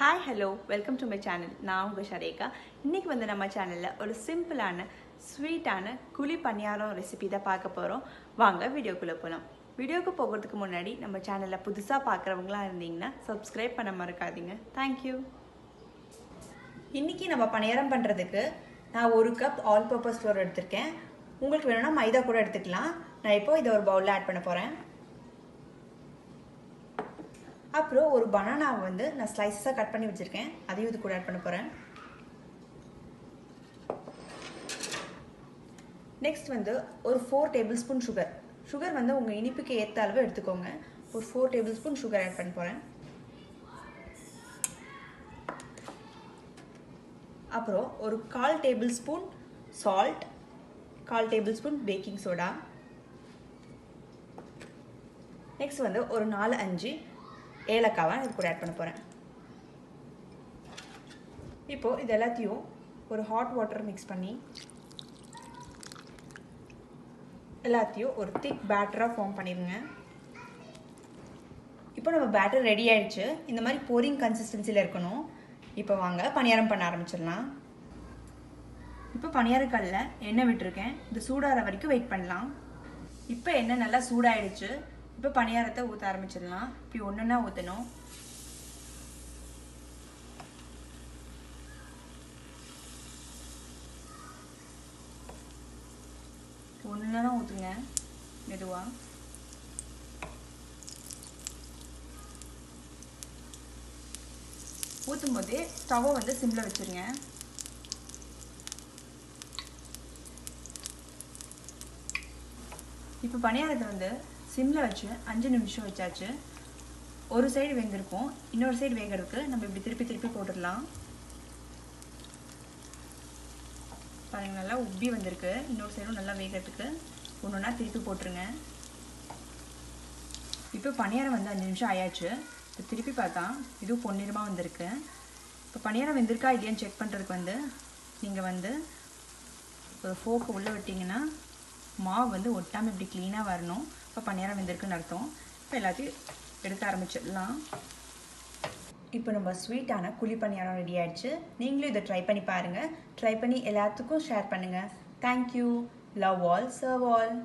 Hi, hello, welcome to my channel. நான் உங்க ஷரேகா. இன்னைக்கு வந்து நம்ம சேனல்ல ஒரு சிம்பிளான ஸ்வீட்டான குழி பணியாரம் ரெசிபி தான் பார்க்க போறோம். வாங்க வீடியோக்குள்ள போலாம். வீடியோக்கு போகிறதுக்கு முன்னாடி நம்ம சேனல்ல புதுசா பார்க்கறவங்களா இருந்தீங்கன்னா Subscribe பண்ண மறக்காதீங்க. Thank you. இன்னைக்கு நம்ம பணியாரம் பண்றதுக்கு நான் 1 கப் ஆல் பர்பஸ் ஃப்ளோர் எடுத்துர்க்கேன். உங்களுக்கு வேணும்னா மைதா கூட எடுத்துக்கலாம். நான் இப்போ இத ஒரு பவுல்ல ஆட் பண்ண போறேன். அப்புறம் ஒரு பனானாவை வந்து நான் ஸ்லைஸஸாக கட் பண்ணி வச்சுருக்கேன், அதையும் இது கூட ஆட் பண்ண போகிறேன். நெக்ஸ்ட் வந்து ஒரு 4 டேபிள் ஸ்பூன் சுகர் வந்து உங்கள் இனிப்புக்கு ஏற்ற அளவு எடுத்துக்கோங்க. ஒரு 4 டேபிள் ஸ்பூன் சுகர் ஆட் பண்ண போகிறேன். அப்புறம் ஒரு 1/4 table spoon salt, 1/4 table spoon baking soda. Next வந்து ஒரு 4-5 ஏலக்காவை இது கூட ஆட் பண்ண போகிறேன். இப்போது இது எல்லாத்தையும் ஒரு ஹாட் வாட்டர் மிக்ஸ் பண்ணி எல்லாத்தையும் ஒரு திக் பேட்டராக ஃபார்ம் பண்ணிடுங்க. இப்போ நம்ம பேட்டர் ரெடி ஆயிடுச்சு. இந்த மாதிரி போரிங் கன்சிஸ்டன்சியில் இருக்கணும். இப்போ வாங்க பணியாரம் பண்ண ஆரம்பிச்சிடலாம். இப்போ பணியாரக்கல்ல எண்ணெய் விட்டுருக்கேன். இது சூடாகிற வரைக்கும் வெயிட் பண்ணலாம். இப்போ எண்ணெய் நல்லா சூடாயிடுச்சு. இப்போ பணியாரத்தை ஊற்ற ஆரம்பிச்சிடலாம். இப்படி ஒன்றுன்னா ஊற்றணும். ஒன்றுனா ஊற்றுங்க மெதுவாக. ஊற்றும் போதே ஸ்டவ்வை வந்து சிம்மில் வச்சுருங்க. இப்போ பணியாரத்தை வந்து சிம்மில் வச்சு 5 நிமிஷம் வச்சாச்சு. ஒரு சைடு வெந்திருக்கும், இன்னொரு சைடு வேகிறதுக்கு நம்ம இப்படி திருப்பி போட்டுடலாம். பாருங்க, நல்லா உப்பி வந்திருக்கு. இன்னொரு சைடும் நல்லா வேகிறதுக்கு ஒன்றுனா திருப்பி போட்டுருங்க. இப்போ பணியாரம் வந்து 5 நிமிஷம் ஆயாச்சு. இப்போ திருப்பி பார்த்தா இதுவும் பொன்னிறமாக வந்திருக்கு. இப்போ பணியாரம் வெந்திருக்கா இல்லையான்னு செக் பண்ணுறதுக்கு வந்து நீங்கள் வந்து ஒரு ஃபோர்க்கு உள்ளே விட்டிங்கன்னா மாவு வந்து ஒட்டாமல் இப்படி க்ளீனாக வரணும். இப்போ பணியாரம் வெந்திருக்குன்னு அர்த்தம். இப்போ எல்லாத்தையும் எடுக்க ஆரம்பிச்சிடலாம். இப்போ நம்ம ஸ்வீட்டான குழி பணியாரம் ரெடி ஆயிடுச்சு. நீங்களும் இதை ட்ரை பண்ணி பாருங்கள். ட்ரை பண்ணி எல்லாத்துக்கும் ஷேர் பண்ணுங்கள். Thank you. Love all, serve all.